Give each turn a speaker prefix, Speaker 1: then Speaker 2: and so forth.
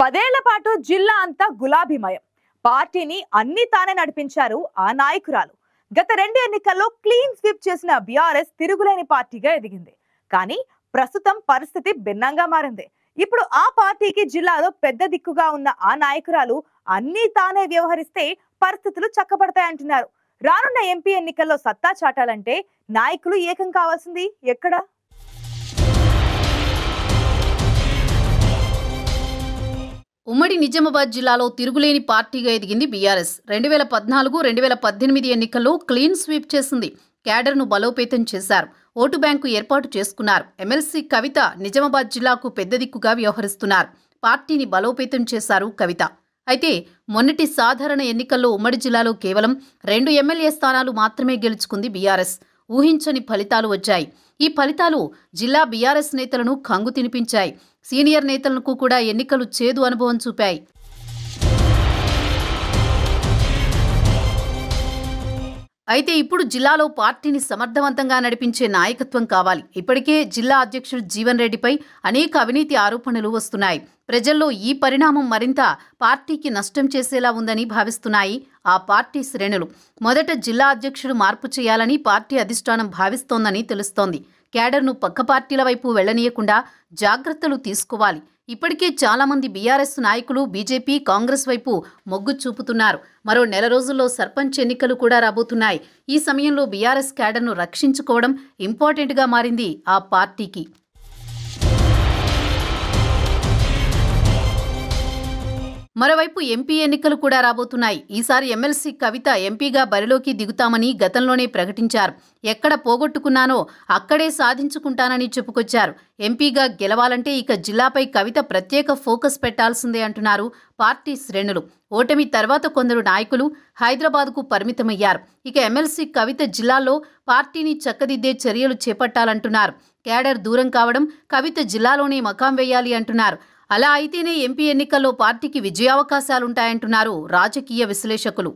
Speaker 1: 10 ఏళ్ల పాటు జిల్లా అంతా గులాబీమయం. పార్టీని అన్ని తానే నడిపించారు ఆ నాయకురాలు. గత 2 ఎన్నికల్లో క్లీన్ స్వీప్ చేసిన బీఆర్ఎస్ తిరుగులేని పార్టీగా ఎదిగింది. కానీ ప్రస్తుతం పరిస్థితి భిన్నంగా మారింది. ఇప్పుడు ఆ పార్టీకి జిల్లాలో పెద్ద దిక్కుగా ఉన్న ఆ నాయకురాలు అన్ని తానే వ్యవహరిస్తే పరిస్థితులు చక్కబడతాయంటున్నారు. రానున్న ఎంపీ ఎన్నికల్లో సత్తా చాటాలంటే నాయకులు ఏకం కావాల్సింది ఎక్కడ?
Speaker 2: ఉమ్మడి నిజామాబాద్ జిల్లాలో తిరుగులేని పార్టీగా ఎదిగింది బీఆర్ఎస్. 2014, 2018 ఎన్నికల్లో క్లీన్ స్వీప్ చేసింది. క్యాడర్ను బలోపేతం చేశారు. ఓటు బ్యాంకు ఏర్పాటు చేసుకున్నారు. ఎమ్మెల్సీ కవిత నిజామాబాద్ జిల్లాకు పెద్ద దిక్కుగా వ్యవహరిస్తున్నారు. పార్టీని బలోపేతం చేశారు కవిత. అయితే మొన్నటి సాధారణ ఎన్నికల్లో ఉమ్మడి జిల్లాలో కేవలం 2 ఎమ్మెల్యే స్థానాలు మాత్రమే గెలుచుకుంది బీఆర్ఎస్. ఊహించని ఫలితాలు వచ్చాయి. ఈ ఫలితాలు జిల్లా బీఆర్ఎస్ నేతలను కంగు తినిపించాయి. సీనియర్ నేతలకు కూడా ఎన్నికలు చేదు అనుభవం చూపాయి. అయితే ఇప్పుడు జిల్లాలో పార్టీని సమర్థవంతంగా నడిపించే నాయకత్వం కావాలి. ఇప్పటికే జిల్లా అధ్యక్షుడు జీవన్ రెడ్డిపై అనేక అవినీతి ఆరోపణలు వస్తున్నాయి. ప్రజల్లో ఈ పరిణామం మరింత పార్టీకి నష్టం చేసేలా ఉందని భావిస్తున్నాయి ఆ పార్టీ శ్రేణులు. మొదట జిల్లా అధ్యక్షుడు మార్పు చేయాలని పార్టీ అధిష్టానం భావిస్తోందని తెలుస్తోంది. క్యాడర్ను పక్క పార్టీల వైపు వెళ్లనీయకుండా జాగ్రత్తలు తీసుకోవాలి. ఇప్పటికే చాలా మంది బీఆర్ఎస్ నాయకులు బీజేపీ, కాంగ్రెస్ వైపు మొగ్గు చూపుతున్నారు. మరో నెల రోజుల్లో సర్పంచ్ ఎన్నికలు కూడా రాబోతున్నాయి. ఈ సమయంలో బీఆర్ఎస్ క్యాడర్ను రక్షించుకోవడం ఇంపార్టెంట్గా మారింది ఆ పార్టీకి. మరోవైపు ఎంపీ ఎన్నికలు కూడా రాబోతున్నాయి. ఈసారి ఎమ్మెల్సీ కవిత ఎంపీగా బరిలోకి దిగుతామని గతంలోనే ప్రకటించారు. ఎక్కడ పోగొట్టుకున్నానో అక్కడే సాధించుకుంటానని చెప్పుకొచ్చారు. ఎంపీగా గెలవాలంటే ఇక జిల్లాపై కవిత ప్రత్యేక ఫోకస్ పెట్టాల్సిందే అంటున్నారు పార్టీ శ్రేణులు. ఓటమి తర్వాత కొందరు నాయకులు హైదరాబాద్కు పరిమితమయ్యారు. ఇక ఎమ్మెల్సీ కవిత జిల్లాలో పార్టీని చక్కదిద్దే చర్యలు చేపట్టాలంటున్నారు. క్యాడర్ దూరం కావడం, కవిత జిల్లాలోనే మకాం వేయాలి అంటున్నారు. అలా అయితేనే ఎంపీ ఎన్నికల్లో పార్టీకి విజయావకాశాలుంటాయంటున్నారు రాజకీయ విశ్లేషకులు.